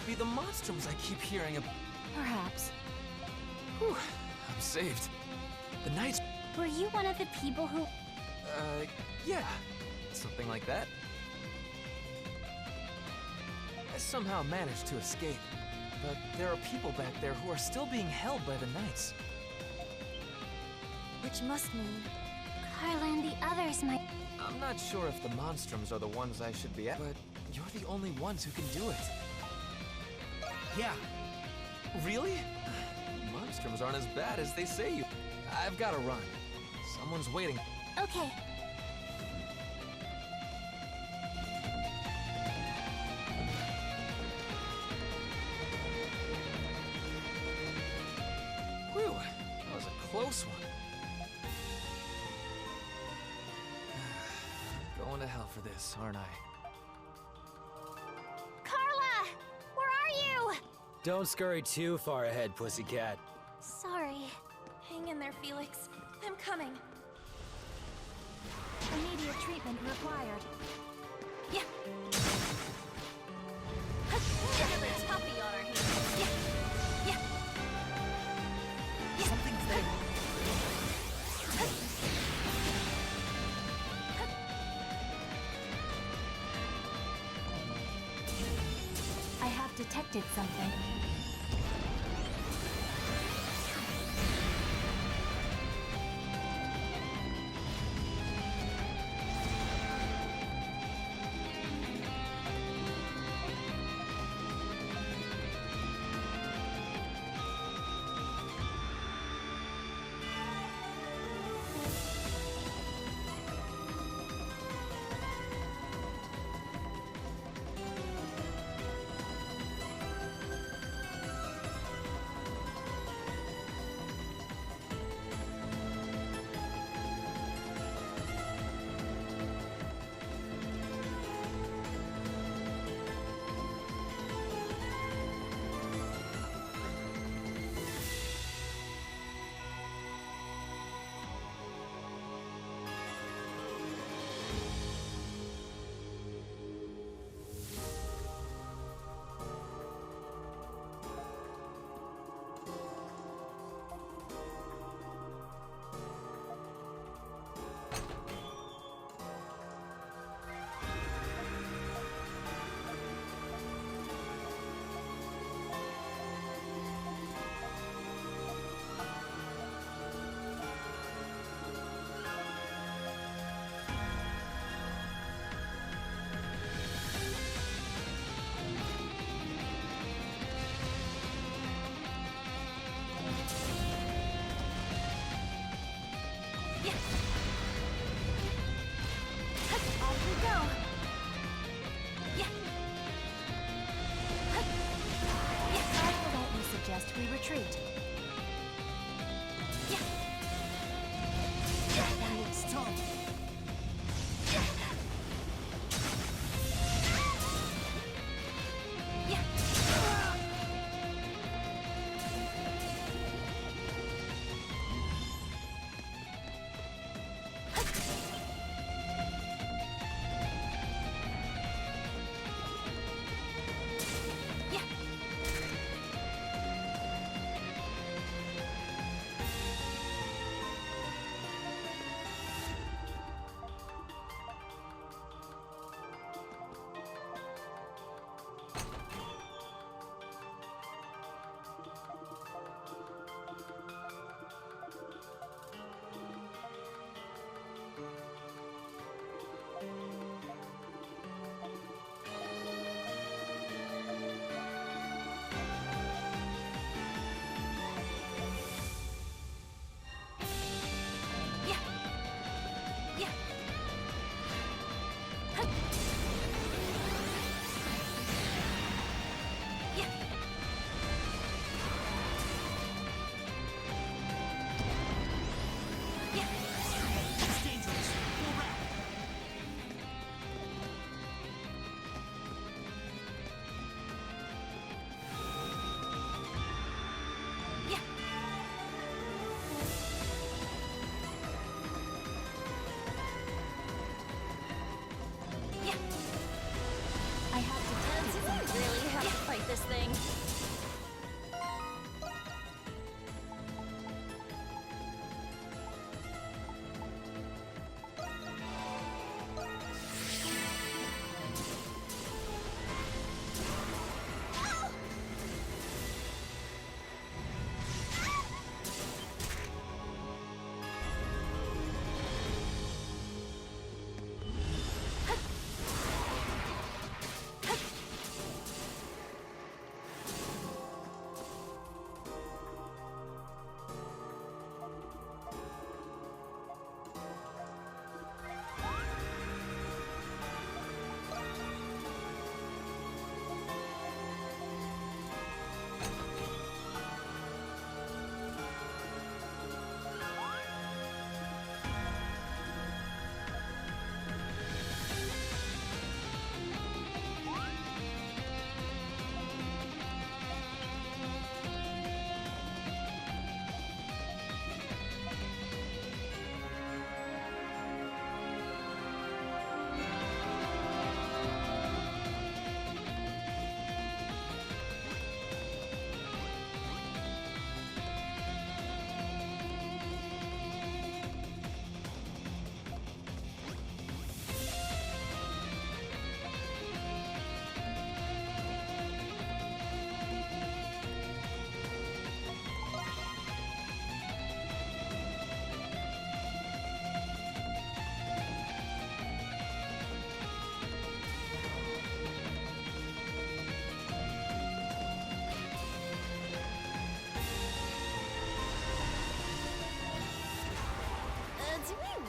be the Monstrums I keep hearing about. Perhaps. Whew, I'm saved. The Knights... Were you one of the people who... Yeah. Something like that. I somehow managed to escape. But there are people back there who are still being held by the Knights. Which must mean... Carla and the others might... I'm not sure if the Monstrums are the ones I should be at, but you're the only ones who can do it. Yeah. Really? Monstrums aren't as bad as they say you... I've got to run. Someone's waiting. Okay. Whew, that was a close one. Going to hell for this, aren't I? Carla! Where are you? Don't scurry too far ahead, pussycat. Sorry. Hang in there, Felix. I'm coming. Immediate treatment required. Yeah. We have a toughie on our hands. Yeah. Yeah. Something's there. I have detected something. We retreat. Yeah. Stop. Yeah.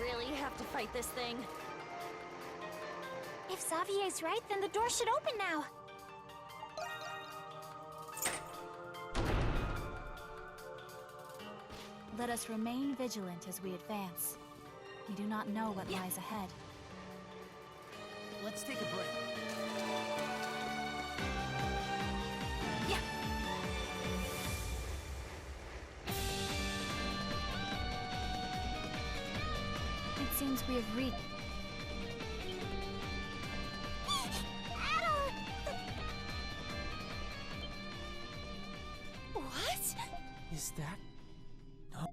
really have to fight this thing? If Xavier's right, then the door should open now. Let us remain vigilant as we advance. We do not know what lies ahead. Let's take a break. It seems we have reached... What? Is that... No.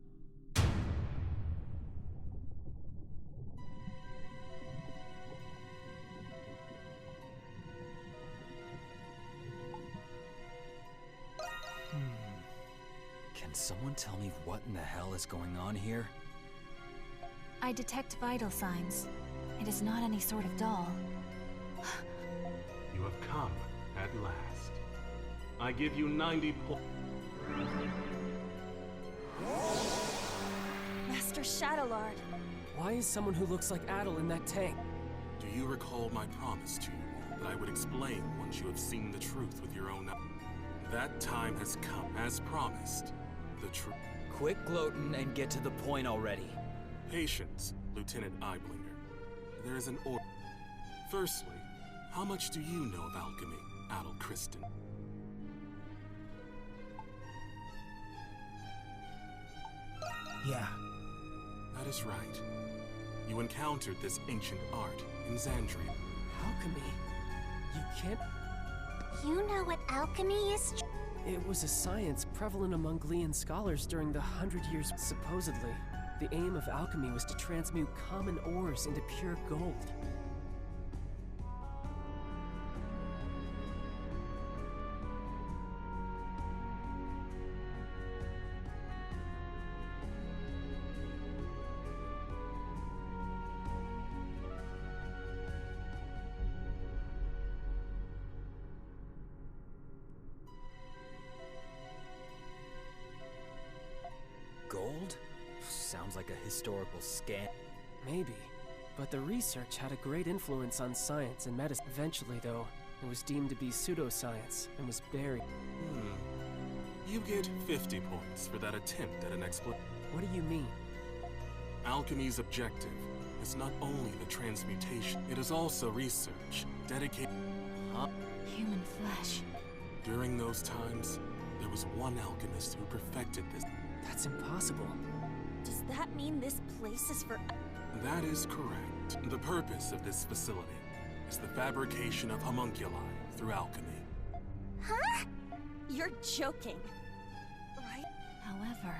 Can someone tell me what in the hell is going on here? I detect vital signs. It is not any sort of doll. You have come at last. I give you 90 points. Master Chatleard. Why is someone who looks like Adel in that tank? Do you recall my promise to you that I would explain once you have seen the truth with your own eyes? That time has come, as promised. The truth. Quit gloating and get to the point already. Patience, Lieutenant Eyeblinger. There is an order. Firstly, how much do you know of alchemy, Adel Kristen? Yeah. That is right. You encountered this ancient art in Xandria. Alchemy? You can't... You know what alchemy is? It was a science prevalent among Glean scholars during the 100 years. Supposedly, the aim of alchemy was to transmute common ores into pure gold. Gold? Sounds like a historical scam. Maybe, but the research had a great influence on science and medicine. Eventually, though, it was deemed to be pseudoscience and was buried. You get 50 points for that attempt at an explanation. What do you mean? Alchemy's objective is not only the transmutation, it is also research dedicated. Human flesh. During those times, there was one alchemist who perfected this. That's impossible. Does that mean this place is for... That is correct. The purpose of this facility is the fabrication of homunculi through alchemy. Huh? You're joking. Right? However,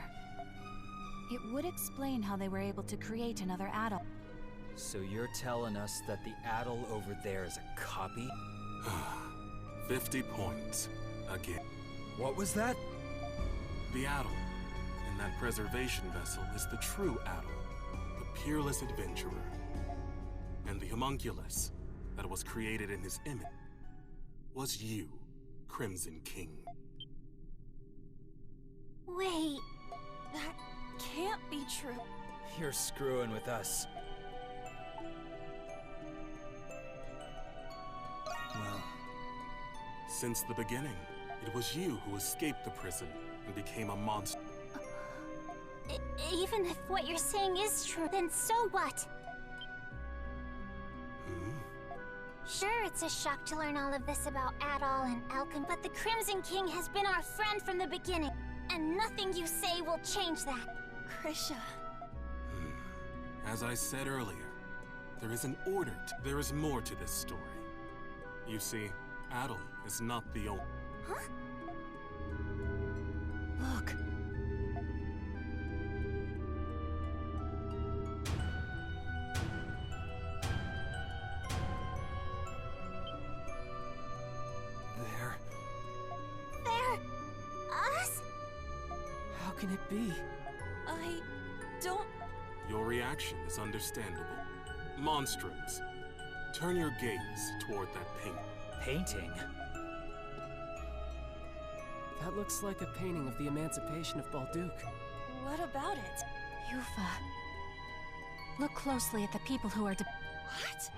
it would explain how they were able to create another Adel. So you're telling us that the Adel over there is a copy? 50 points. Again. What was that? The Adel in that preservation vessel is the true Adel, the peerless adventurer. And the homunculus that was created in his image was you, Crimson King. Wait. That can't be true. You're screwing with us. Well, Since the beginning, it was you who escaped the prison and became a monster. Even if what you're saying is true, then so what? Sure, it's a shock to learn all of this about Adol and alchemy, but the Crimson King has been our friend from the beginning, and nothing you say will change that. Krisha. As I said earlier, there is an order. There is more to this story. You see, Adol is not the only. Huh? Look! They're... us? How can it be? I don't... Your reaction is understandable. Monstrums, turn your gaze toward that paint. painting? That looks like a painting of the emancipation of Balduke. What about it? Yufa. Look closely at the people who are What?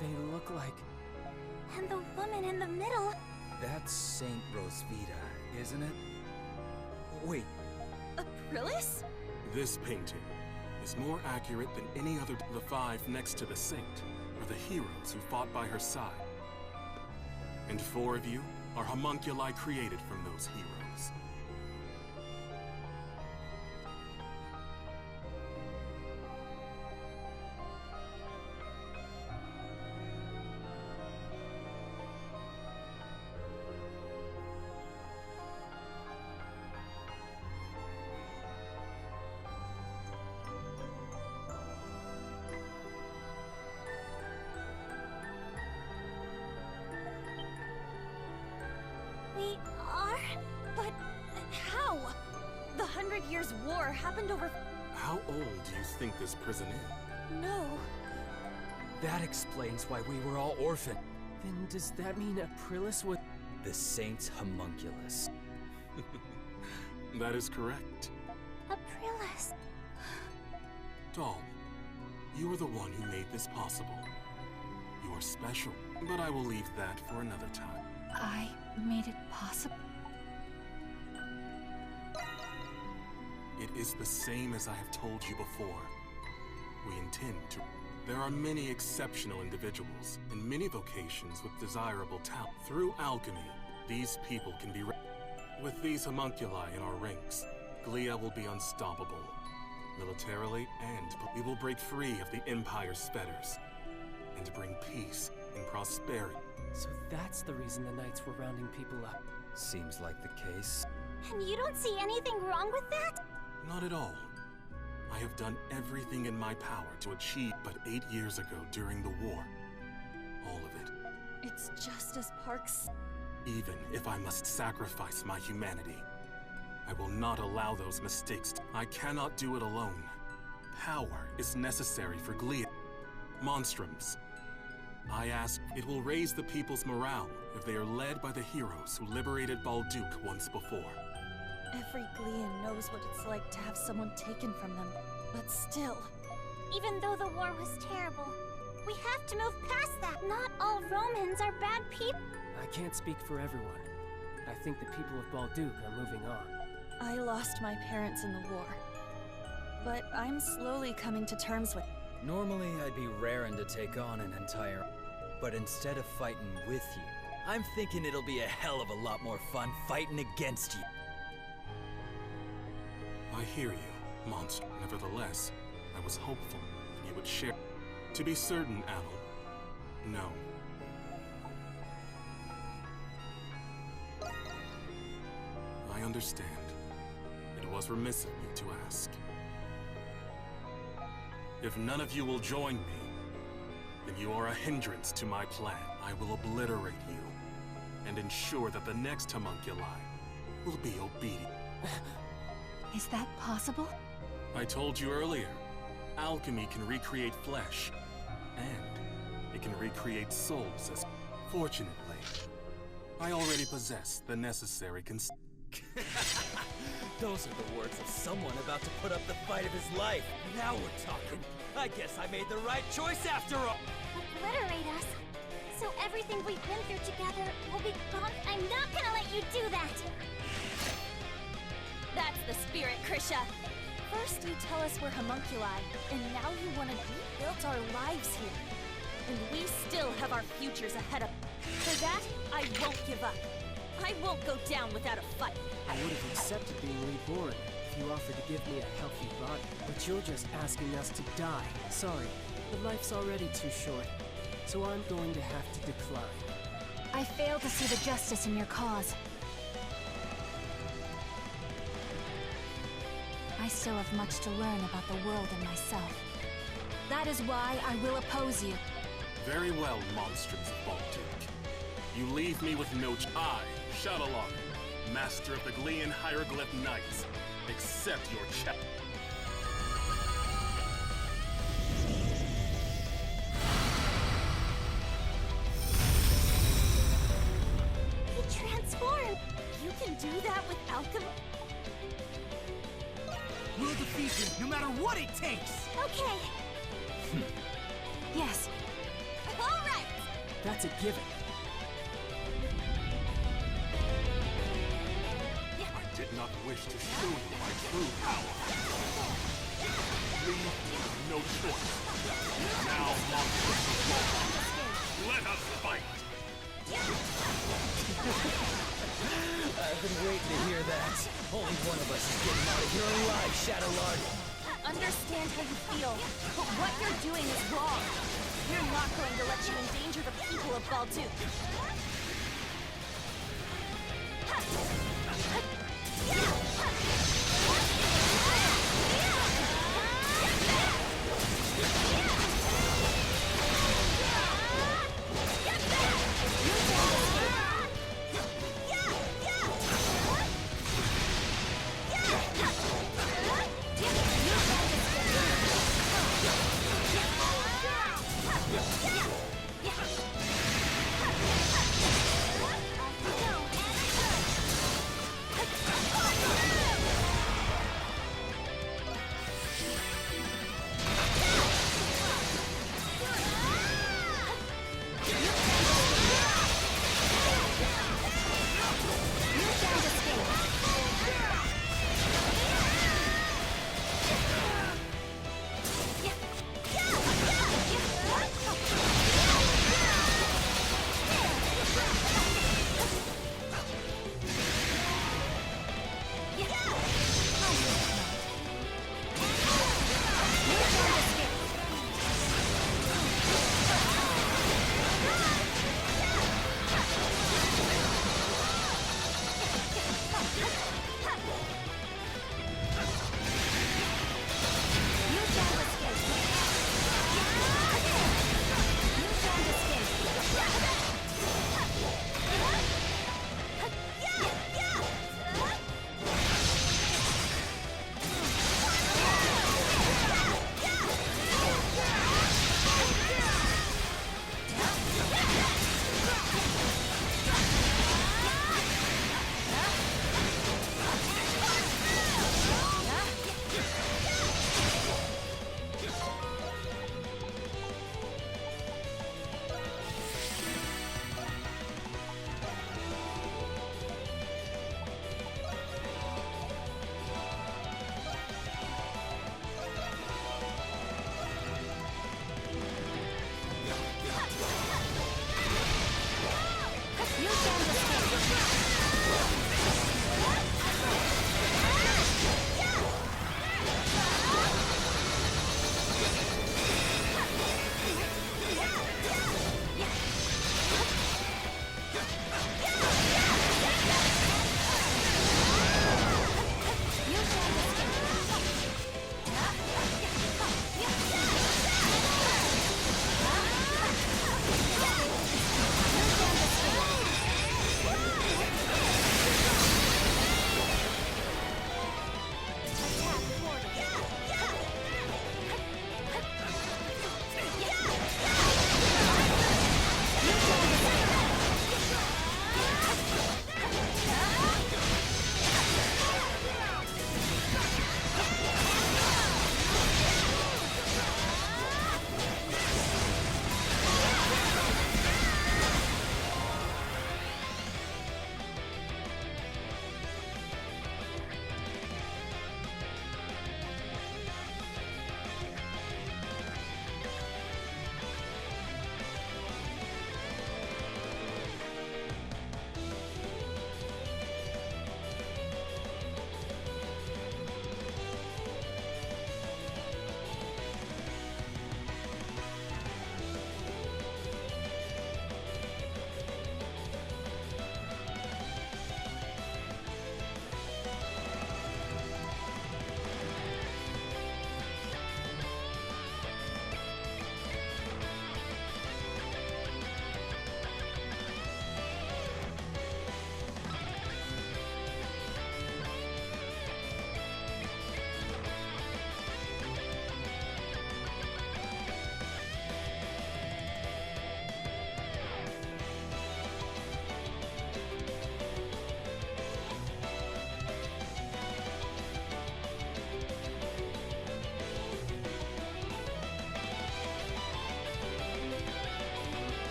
They look like... And the woman in the middle. That's Saint Rosvita, isn't it? Wait, Aprilis? This painting is more accurate than any other. The five next to the saint are the heroes who fought by her side. And 4 of you are homunculi created from those heroes. We are? But how? The 100 Years' War happened over... How old do you think this prison is? No. that explains why we were all orphaned. Then does that mean Aprilis was... The Saint's homunculus. That is correct. Aprilis. Doll, you are the one who made this possible. You are special, but I will leave that for another time. I made it possible. It is the same as I have told you before. We intend to... There are many exceptional individuals in many vocations with desirable talent. Through alchemy, these people can be... With these homunculi in our ranks, Glia will be unstoppable. Militarily, and we will break free of the Empire's fetters and bring peace and prosperity. So that's the reason the Knights were rounding people up. Seems like the case. And you don't see anything wrong with that? Not at all. I have done everything in my power to achieve, but 8 years ago during the war. All of it. It's just as Parks... Even if I must sacrifice my humanity, I will not allow those mistakes. I cannot do it alone. Power is necessary for Glia. Monstrums. I ask, it will raise the people's morale if they are led by the heroes who liberated Balduke once before. Every Glian knows what it's like to have someone taken from them. But still... Even though the war was terrible, we have to move past that. Not all Romans are bad people. I can't speak for everyone. I think the people of Balduke are moving on. I lost my parents in the war. But I'm slowly coming to terms with... Normally, I'd be raring to take on an entire... But instead of fighting with you, I'm thinking it'll be a hell of a lot more fun fighting against you. I hear you, Monstrum. Nevertheless, I was hopeful that you would share. To be certain, Adel, no. I understand. It was remiss of me to ask. If none of you will join me, then you are a hindrance to my plan. I will obliterate you and ensure that the next homunculi will be obedient. Is that possible? I told you earlier, alchemy can recreate flesh, and it can recreate souls as... Fortunately, I already possess the necessary Those are the words of someone about to put up the fight of his life. Now we're talking. I guess I made the right choice after all. Obliterate us. So everything we've been through together will be gone. I'm not gonna let you do that! That's the spirit, Krisha! First you tell us we're homunculi, and now you want to rebuild our lives here. And we still have our futures ahead of... For that, I won't give up. I won't go down without a fight. I would have accepted being reborn if you offered to give me a healthy body. But you're just asking us to die. Sorry, but life's already too short. So I'm going to have to decline. I fail to see the justice in your cause. I still have much to learn about the world and myself. That is why I will oppose you. Very well, monstrums of Balduke. You leave me with no I, Chatleard, master of the Glian Hieroglyph Knights, accept your chat. He transformed! You can do that with alchemy? We'll defeat him, no matter what it takes! Okay. Yes. All right! That's a given. I did not wish to show you my true power. Leave no choice. Now, Monstrum, let us fight! I've been waiting to hear that. Only one of us is getting out of here alive, Chatleard. Understand how you feel, but what you're doing is wrong. We're not going to let you endanger the people of Baldur.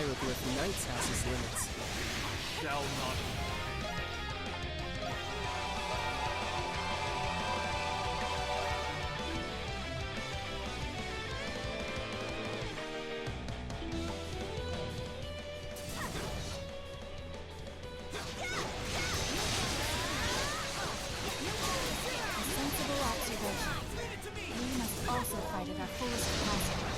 hieroglyph Knight's house's limits. Shall not. Sensible observation. We must also fight at our fullest capacity.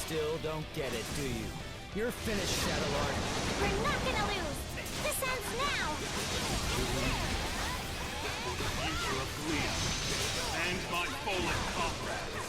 Still don't get it, do you? You're finished, Chatleard. We're not gonna lose! This ends now! For the future of Clear and my fallen comrades.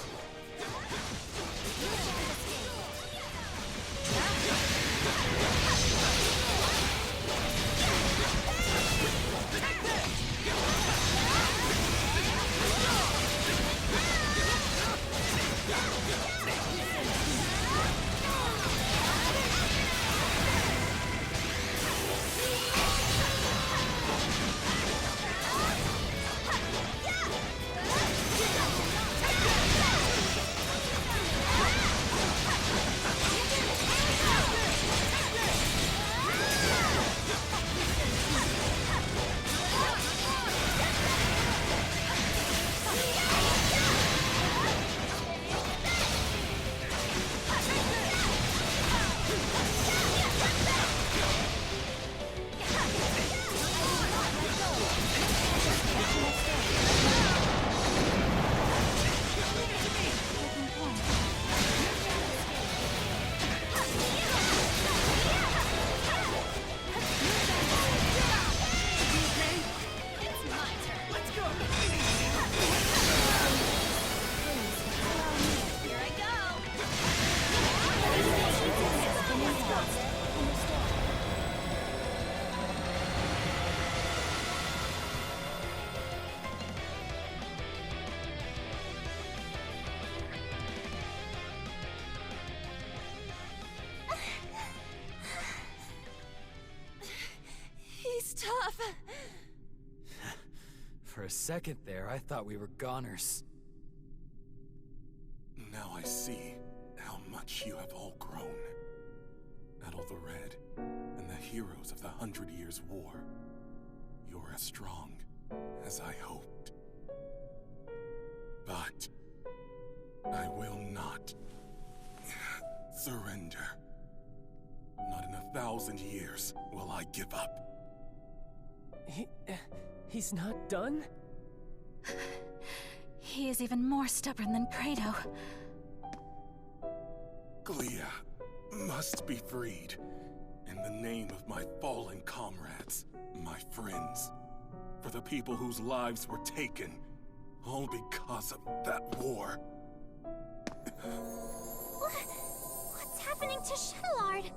He's tough. For a second there, I thought we were goners. Now I see how much you have all grown. Adol the Red and the heroes of the 100 Years' War. You're as strong as I hoped. But I will not surrender. Not in 1,000 years will I give up. He's not done? He is even more stubborn than Credo. Glia must be freed. In the name of my fallen comrades, my friends. For the people whose lives were taken, all because of that war. What's happening to Chatleard?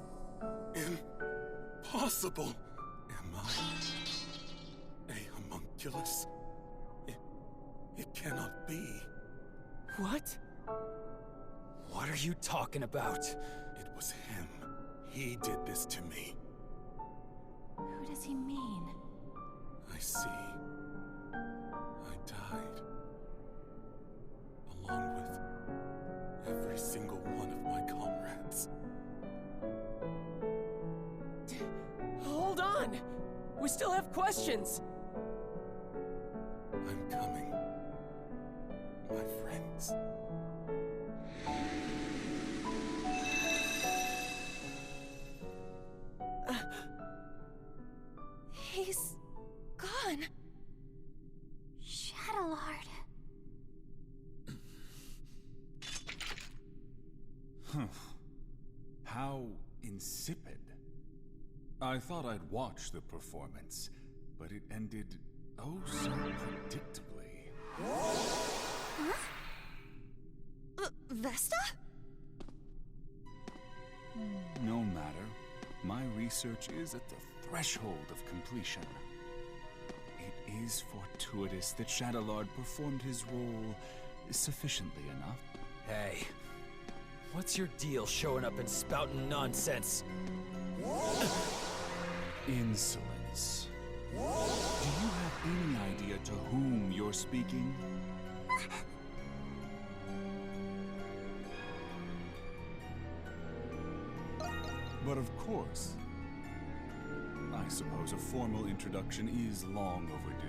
Impossible! Am I a homunculus? It cannot be. What? What are you talking about? It was him. He did this to me. Who does he mean? I see. I died. Along with every single one of my comrades. We still have questions! I'm coming. My friends. He's gone. Chatleard. How insipid. I thought I'd watch the performance, but it ended oh so predictably. Huh? Vesta? No matter. My research is at the threshold of completion. It is fortuitous that Chatleard performed his role sufficiently enough. Hey, what's your deal showing up and spouting nonsense? Insolence. Do you have any idea to whom you're speaking? But of course, I suppose a formal introduction is long overdue.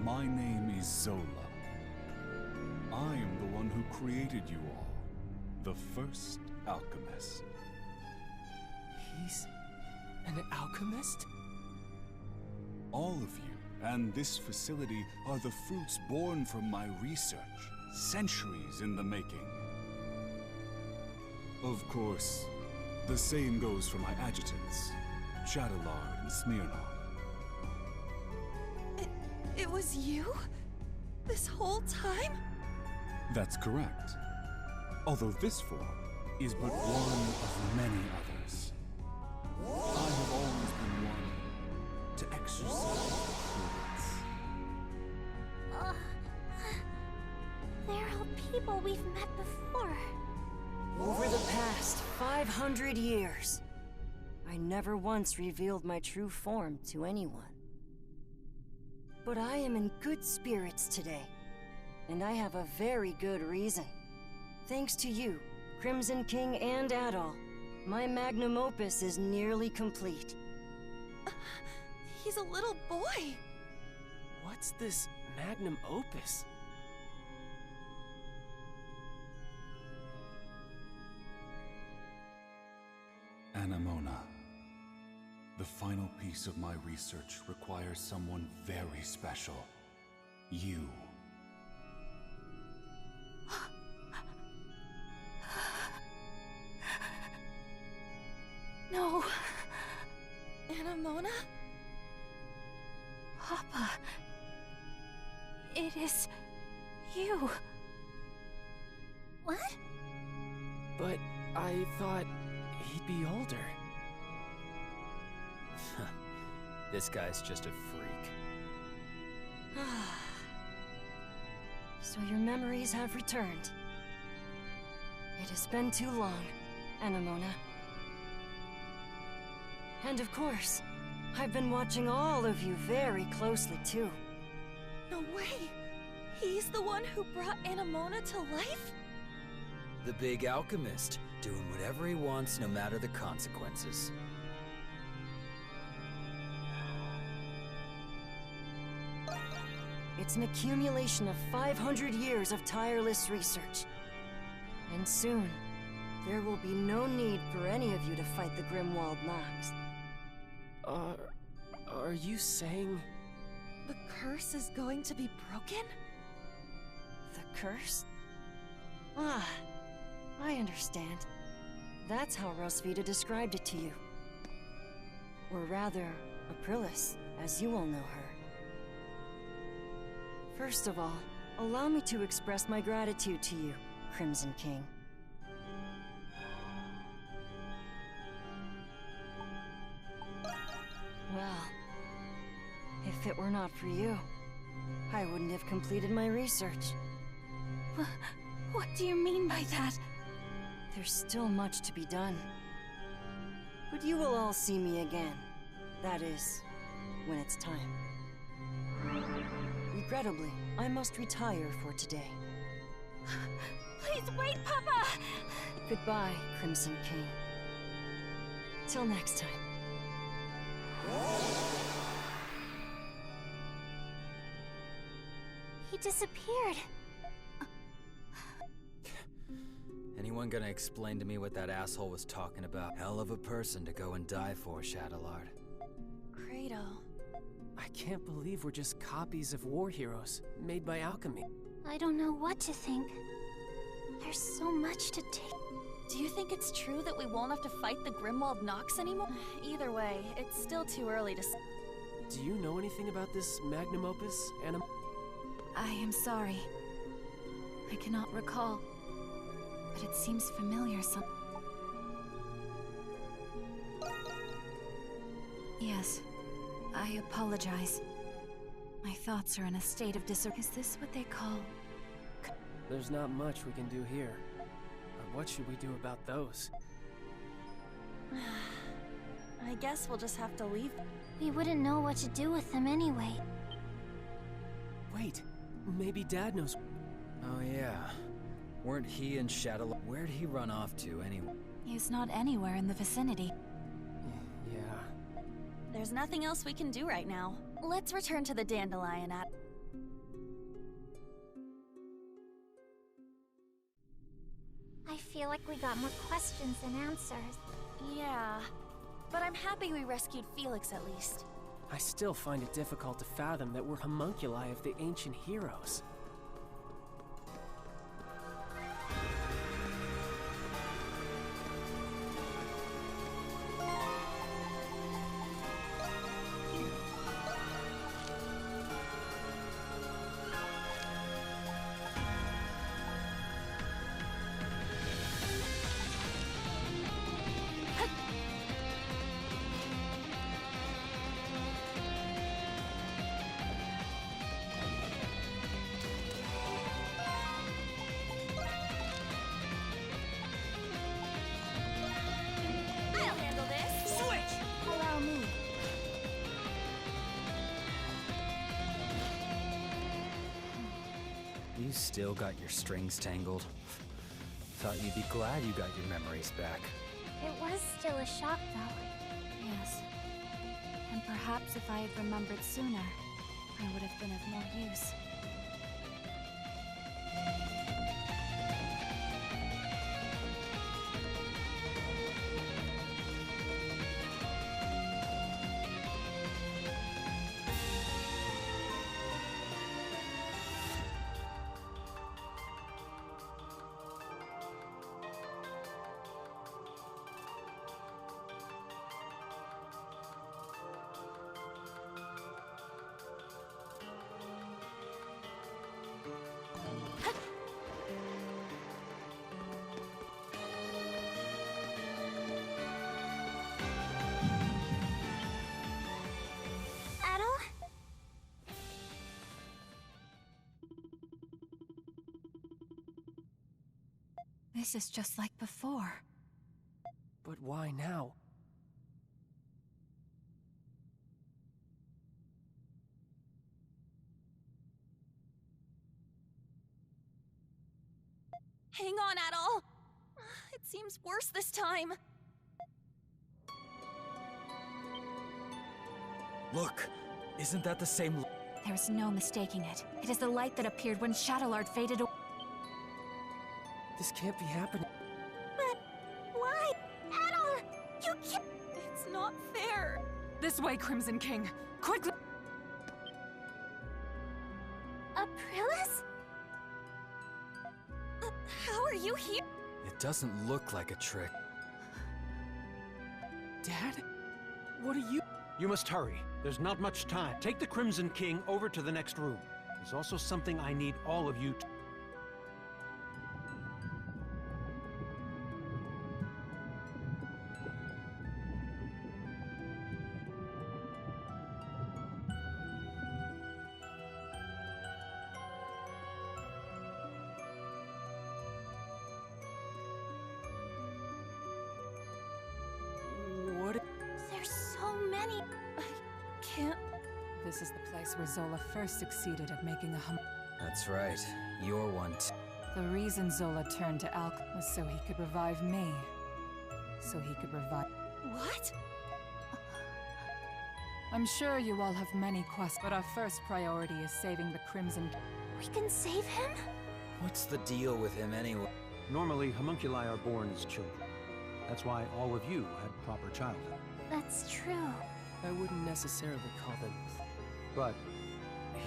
My name is Zola. I am the one who created you all, the first alchemist. He's an alchemist? All of you and this facility are the fruits born from my research, centuries in the making. Of course, the same goes for my adjutants, Chatleard and Smirnov. It was you? This whole time? That's correct. Although this form is but one of many others. I have always been one to exercise prudence. They're all people we've met before. Over the past 500 years, I never once revealed my true form to anyone. But I am in good spirits today, and I have a very good reason. Thanks to you, Crimson King and Adol, my magnum opus is nearly complete. He's a little boy. What's this magnum opus? Anemona. The final piece of my research requires someone very special. You. No. Anemona? Papa. It is you. What? But I thought he'd be older. This guy's just a freak. So your memories have returned. It has been too long, Anemona. And of course, I've been watching all of you very closely too. No way! He's the one who brought Anemona to life? The big alchemist, doing whatever he wants no matter the consequences. It's an accumulation of 500 years of tireless research. And soon, there will be no need for any of you to fight the Grimwald Nox. Are you saying... The curse is going to be broken? The curse? Ah, I understand. That's how Rosvita described it to you. Or rather, Aprilis, as you all know her. First of all, allow me to express my gratitude to you, Crimson King. Well, if it were not for you, I wouldn't have completed my research. What do you mean by that? There's still much to be done. But you will all see me again. That is, when it's time. Regrettably, I must retire for today. Please wait, Papa! Goodbye, Crimson King. Till next time. He disappeared. Anyone gonna explain to me what that asshole was talking about? Hell of a person to go and die for, Chatleard. Credo. I can't believe we're just copies of war heroes, made by alchemy. I don't know what to think. There's so much to take. Do you think it's true that we won't have to fight the Grimwald Nox anymore? Either way, it's still too early to Do you know anything about this magnum opus, Anna? I am sorry. I cannot recall. But it seems familiar Yes. I apologize. My thoughts are in a state of disorder. Is this what they call... There's not much we can do here. But what should we do about those? I guess we'll just have to leave. We wouldn't know what to do with them anyway. Wait, maybe Dad knows. Oh yeah. Weren't he and Chatleard? Where'd he run off to anyway? He is not anywhere in the vicinity. Yeah. There's nothing else we can do right now. Let's return to the Dandelion at... I feel like we got more questions than answers. Yeah, but I'm happy we rescued Felix at least. I still find it difficult to fathom that we're homunculi of the ancient heroes. You still got your strings tangled? Thought you'd be glad you got your memories back. It was still a shock, though. Yes. And perhaps if I had remembered sooner, I would have been of more use. This is just like before. But why now? Hang on, Adol! It seems worse this time. Look! Isn't that the same... There's no mistaking it. It is the light that appeared when Chatleard faded away. This can't be happening. But why? Adol! You can't... It's not fair. This way, Crimson King. Quickly! Aprilis? How are you here? It doesn't look like a trick. Dad? What are you... You must hurry. There's not much time. Take the Crimson King over to the next room. There's also something I need all of you to... This is the place where Zola first succeeded at making a That's right. You're one The reason Zola turned to Alk was so he could revive me. So he could revive... What? I'm sure you all have many quests, but our first priority is saving the Crimson. We can save him? What's the deal with him anyway? Normally, homunculi are born as children. That's why all of you had proper childhood. That's true. I wouldn't necessarily call them. But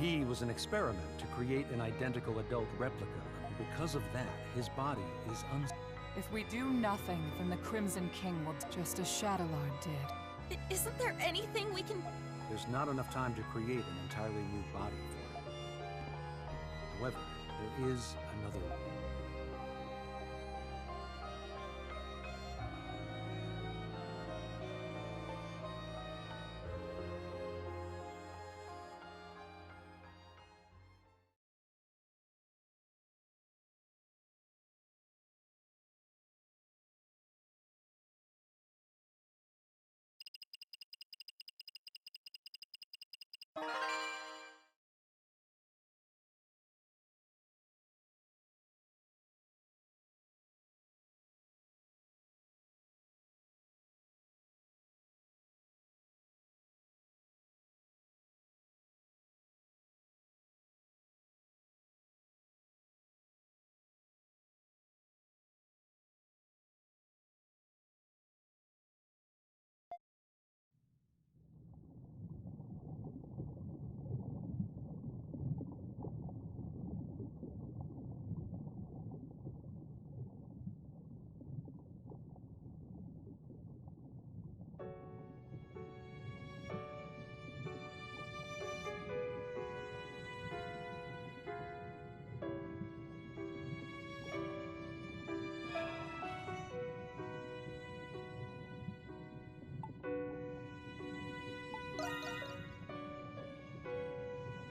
he was an experiment to create an identical adult replica. Because of that, his body is If we do nothing, then the Crimson King will just as Chatleard did. Isn't there anything we can... There's not enough time to create an entirely new body for him. However, there is another way.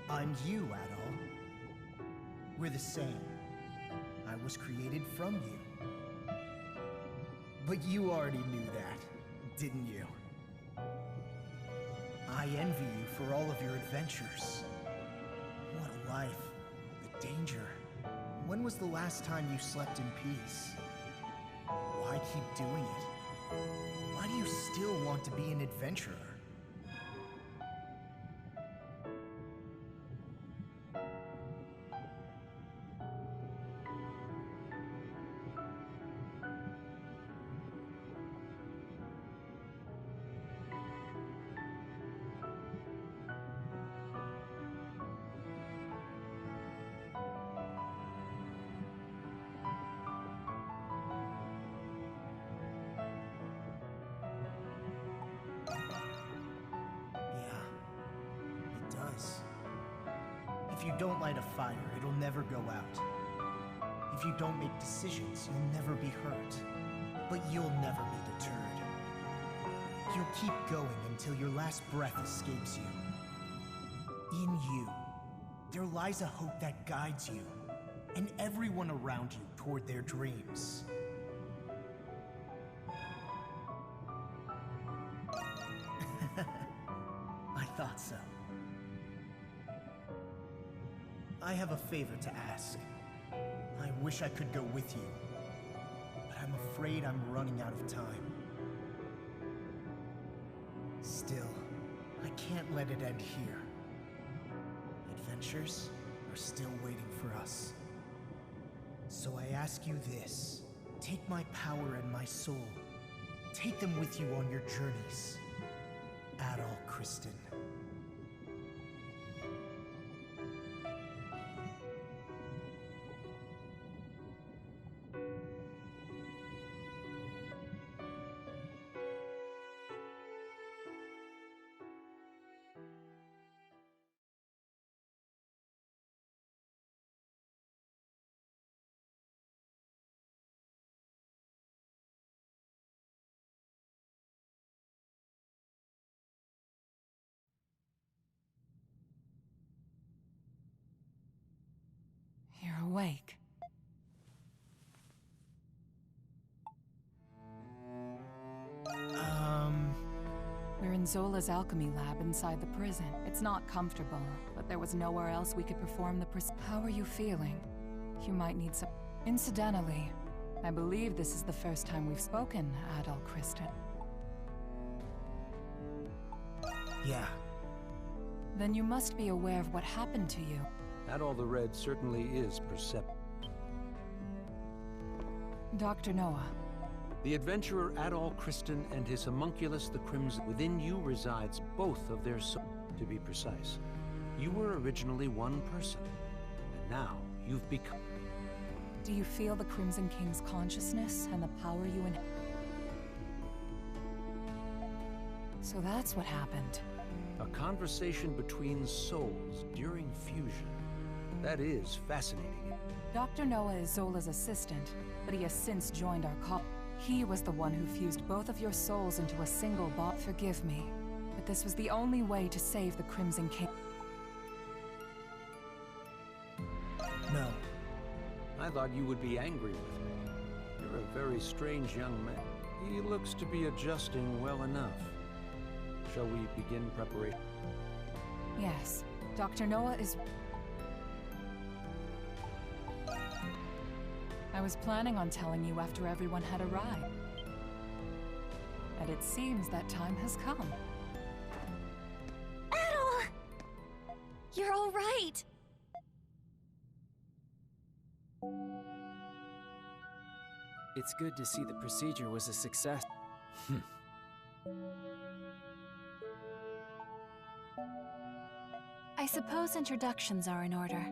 I'm you, Adol. We're the same. I was created from you. But you already knew that, didn't you? I envy you for all of your adventures. What a life. The danger. When was the last time you slept in peace? Why keep doing it? Why do you still want to be an adventurer? If you don't light a fire, it'll never go out. If you don't make decisions, you'll never be hurt. But you'll never be deterred. You'll keep going until your last breath escapes you. In you, there lies a hope that guides you, and everyone around you toward their dreams. I thought so. I have a favor to ask. I wish I could go with you, but I'm afraid I'm running out of time. Still, I can't let it end here. Adventures are still waiting for us. So I ask you this. Take my power and my soul. Take them with you on your journeys. Adol Kristen. You're awake. We're in Zola's alchemy lab inside the prison. It's not comfortable, but there was nowhere else we could perform the How are you feeling? You might need some... Incidentally, I believe this is the first time we've spoken, Adol Kristen. Yeah, Then you must be aware of what happened to you. Adol the Red certainly is perceptive. Dr. Noah. The adventurer Adol Kristen and his homunculus the Crimson. Within you resides both of their souls, to be precise. You were originally one person, and now you've become... Do you feel the Crimson King's consciousness and the power you inherit? So that's what happened. A conversation between souls during fusion. That is fascinating. Dr. Noah is Zola's assistant, but he has since joined our call. He was the one who fused both of your souls into a single body. Forgive me, but this was the only way to save the Crimson King. No. I thought you would be angry with me. You're a very strange young man. He looks to be adjusting well enough. Shall we begin preparation? Yes, Dr. Noah is... I was planning on telling you after everyone had arrived. And it seems that time has come. Adol! You're all right! It's good to see the procedure was a success. I suppose introductions are in order.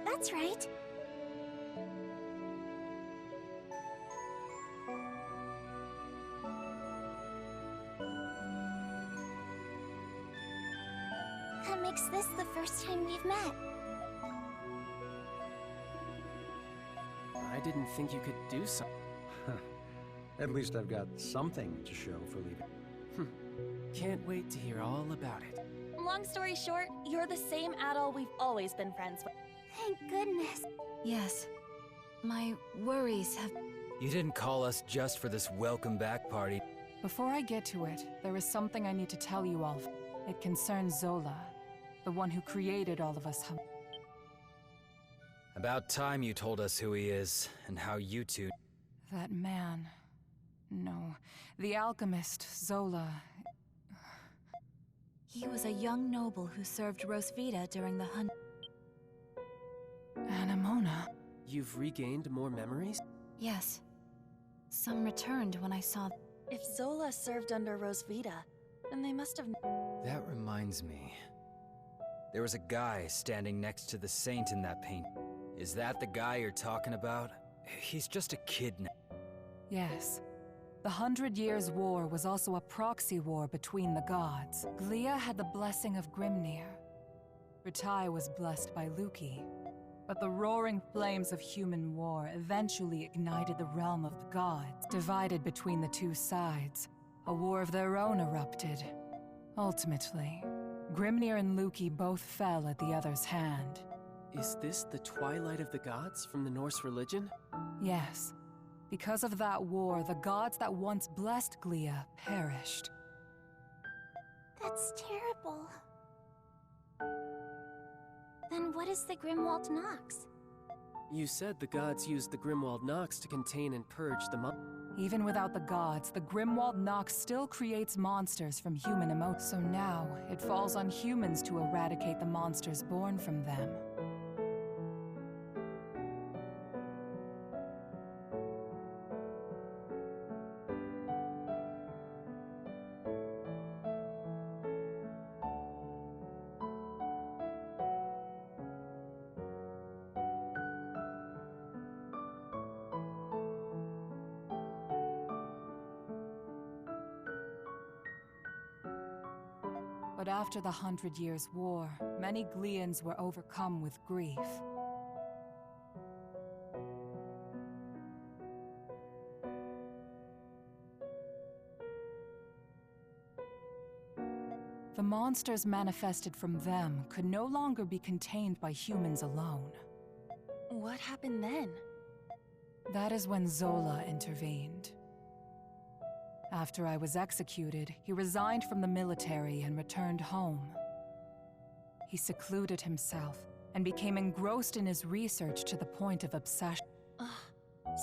That's right. That makes this the first time we've met. I didn't think you could do so. At least I've got something to show for leaving. Can't wait to hear all about it. Long story short, you're the same Adol we've always been friends with. Thank goodness. Yes. My worries have... You didn't call us just for this welcome back party. Before I get to it, there is something I need to tell you all. It concerns Zola, the one who created all of us. About time you told us who he is, and how you two... That man... No, the alchemist, Zola... He was a young noble who served Rosvita during the hunt. Anemona? You've regained more memories? Yes. Some returned when I saw... If Zola served under Rosvita, then they must have... That reminds me. There was a guy standing next to the saint in that paint. Is that the guy you're talking about? He's just a kid now. Yes. The 100 Years' War was also a proxy war between the gods. Glia had the blessing of Grimnir. Ritai was blessed by Luki. But the roaring flames of human war eventually ignited the realm of the gods. Divided between the two sides, a war of their own erupted. Ultimately, Grimnir and Luki both fell at the other's hand. Is this the Twilight of the Gods from the Norse religion? Yes. Because of that war, the gods that once blessed Glia perished. That's terrible. Then what is the Grimwald Nox? You said the gods used the Grimwald Nox to contain and purge the Even without the gods, the Grimwald Nox still creates monsters from human emotions. So now, it falls on humans to eradicate the monsters born from them. But after the 100 Years' War, many Glians were overcome with grief. The monsters manifested from them could no longer be contained by humans alone. What happened then? That is when Zola intervened. After I was executed, he resigned from the military and returned home. He secluded himself and became engrossed in his research to the point of obsession.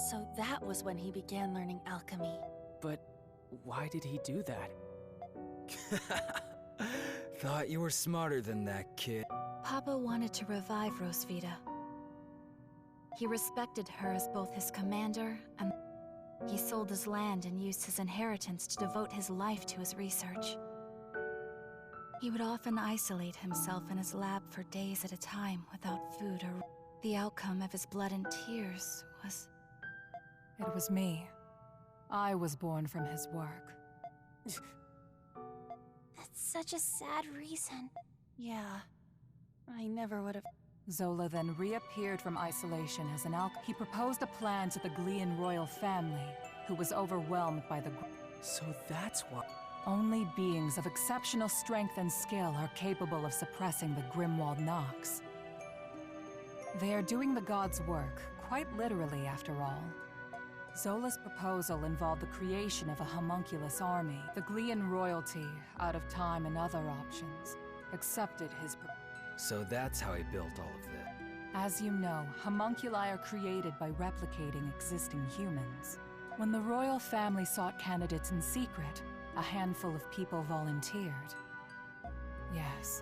So that was when he began learning alchemy. But why did he do that? Thought you were smarter than that, kid. Papa wanted to revive Rosvita. He respected her as both his commander and he sold his land and used his inheritance to devote his life to his research. He would often isolate himself in his lab for days at a time without food or... The outcome of his blood and tears was... It was me. I was born from his work. That's such a sad reason. Yeah, I never would have... Zola then reappeared from isolation as an He proposed a plan to the Glean royal family, who was overwhelmed by the... So that's why... Only beings of exceptional strength and skill are capable of suppressing the Grimwald Nox. They are doing the gods' work, quite literally after all. Zola's proposal involved the creation of a homunculus army. The Glean royalty, out of time and other options, accepted his proposal. So that's how he built all of this. As you know, homunculi are created by replicating existing humans. When the royal family sought candidates in secret, a handful of people volunteered. Yes.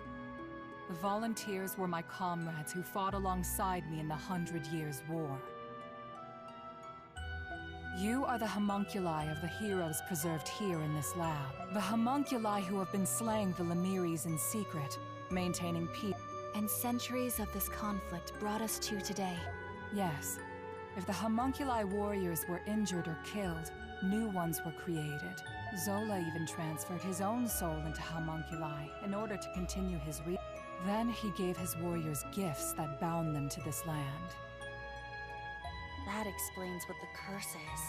The volunteers were my comrades who fought alongside me in the 100 Years' War. You are the homunculi of the heroes preserved here in this lab. The homunculi who have been slaying the Lemiris in secret, maintaining peace. And centuries of this conflict brought us to today. Yes. If the homunculi warriors were injured or killed, new ones were created. Zola even transferred his own soul into homunculi in order to continue his Then he gave his warriors gifts that bound them to this land. That explains what the curse is.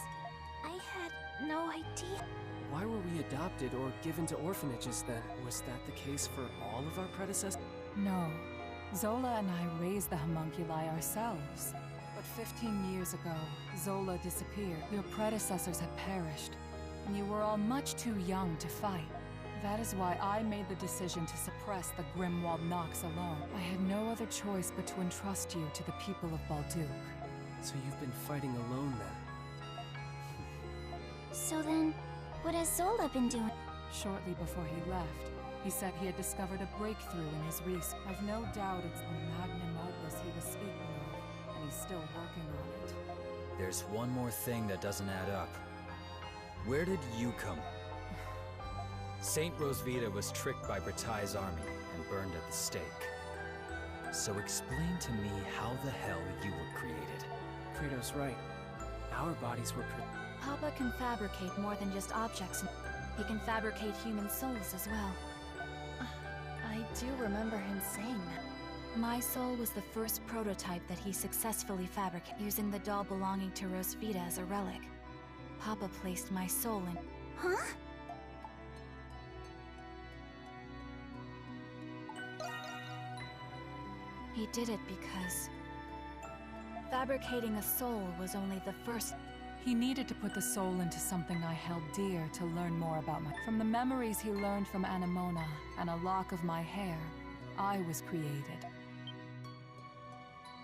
I had no idea. Why were we adopted or given to orphanages then? Was that the case for all of our predecessors? No. Zola and I raised the homunculi ourselves. But 15 years ago, Zola disappeared. Your predecessors had perished, and you were all much too young to fight. That is why I made the decision to suppress the Grimwald Nox alone. I had no other choice but to entrust you to the people of Balduq. So you've been fighting alone then? So then, what has Zola been doing? Shortly before he left, he said he had discovered a breakthrough in his research. I've no doubt it's the magnum opus he was speaking of, and he's still working on it. There's one more thing that doesn't add up. Where did you come? Saint Rosvita was tricked by Bratai's army and burned at the stake. So explain to me how the hell you were created. Kratos' right. Our bodies were Papa can fabricate more than just objects. He can fabricate human souls as well. I do remember him saying that. My soul was the first prototype that he successfully fabricated, using the doll belonging to Rosvita as a relic. Papa placed my soul in... Huh? He did it because... fabricating a soul was only the first... He needed to put the soul into something I held dear to learn more about my... From the memories he learned from Anemona and a lock of my hair, I was created.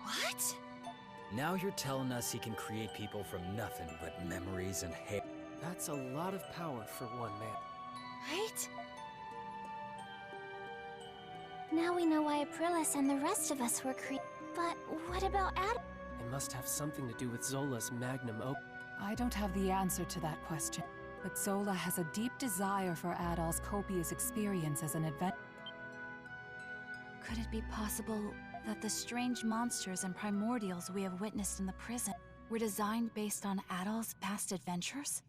What? Now you're telling us he can create people from nothing but memories and hair. That's a lot of power for one man. Right? Now we know why Aprilis and the rest of us were created. But what about Adam? It must have something to do with Zola's magnum opus. I don't have the answer to that question, but Zola has a deep desire for Adol's copious experience as an adventurer. Could it be possible that the strange monsters and primordials we have witnessed in the prison were designed based on Adol's past adventures?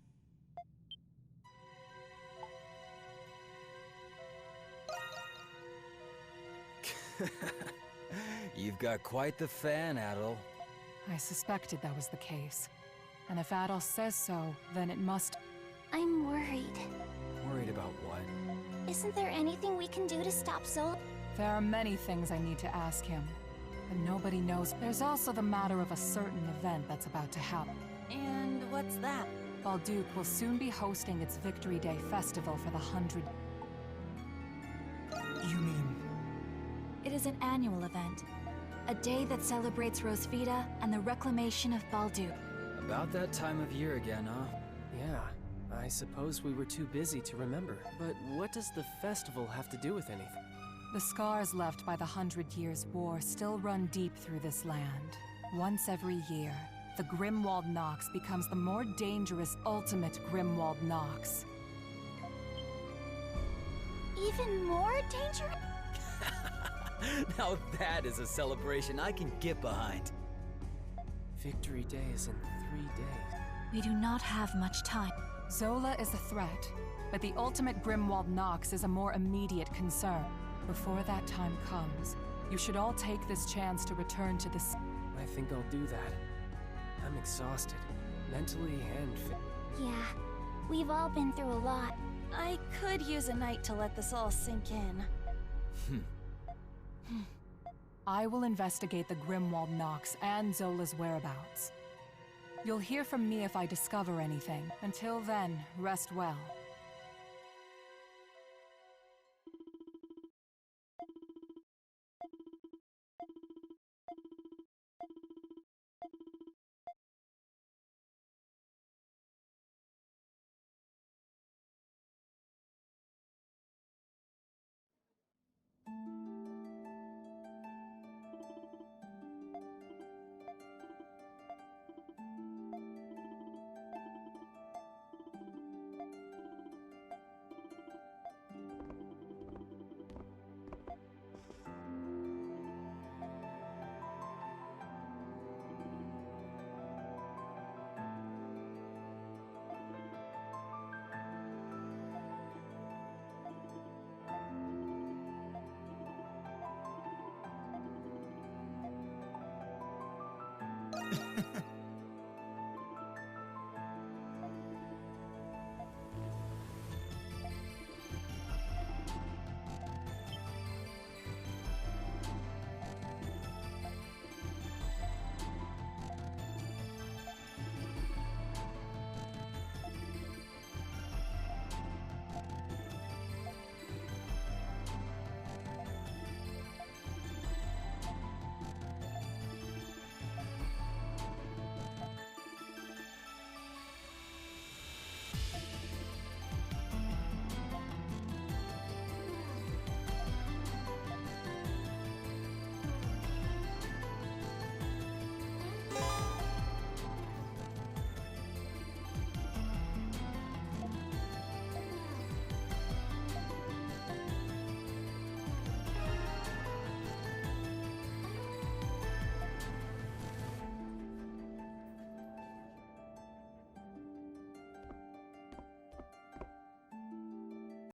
You've got quite the fan, Adol. I suspected that was the case. And if Adol says so, then it must... I'm worried. Worried about what? Isn't there anything we can do to stop Zola? There are many things I need to ask him, but nobody knows. There's also the matter of a certain event that's about to happen. And what's that? Balduke will soon be hosting its Victory Day festival for the 100. You mean... It is an annual event. A day that celebrates Rosvita and the reclamation of Balduke. About that time of year again, huh? Yeah, I suppose we were too busy to remember. But what does the festival have to do with anything? The scars left by the 100 Years' War still run deep through this land. Once every year, the Grimwald Nox becomes the more dangerous ultimate Grimwald Nox. Even more dangerous? Now that is a celebration I can get behind. Victory Day is in 3 days. We do not have much time. Zola is a threat, but the ultimate Grimwald Nox is a more immediate concern. Before that time comes, you should all take this chance to return to the I think I'll do that. I'm exhausted, mentally and Yeah, we've all been through a lot. I could use a night to let this all sink in. I will investigate the Grimwald Nox and Zola's whereabouts. You'll hear from me if I discover anything. Until then, rest well.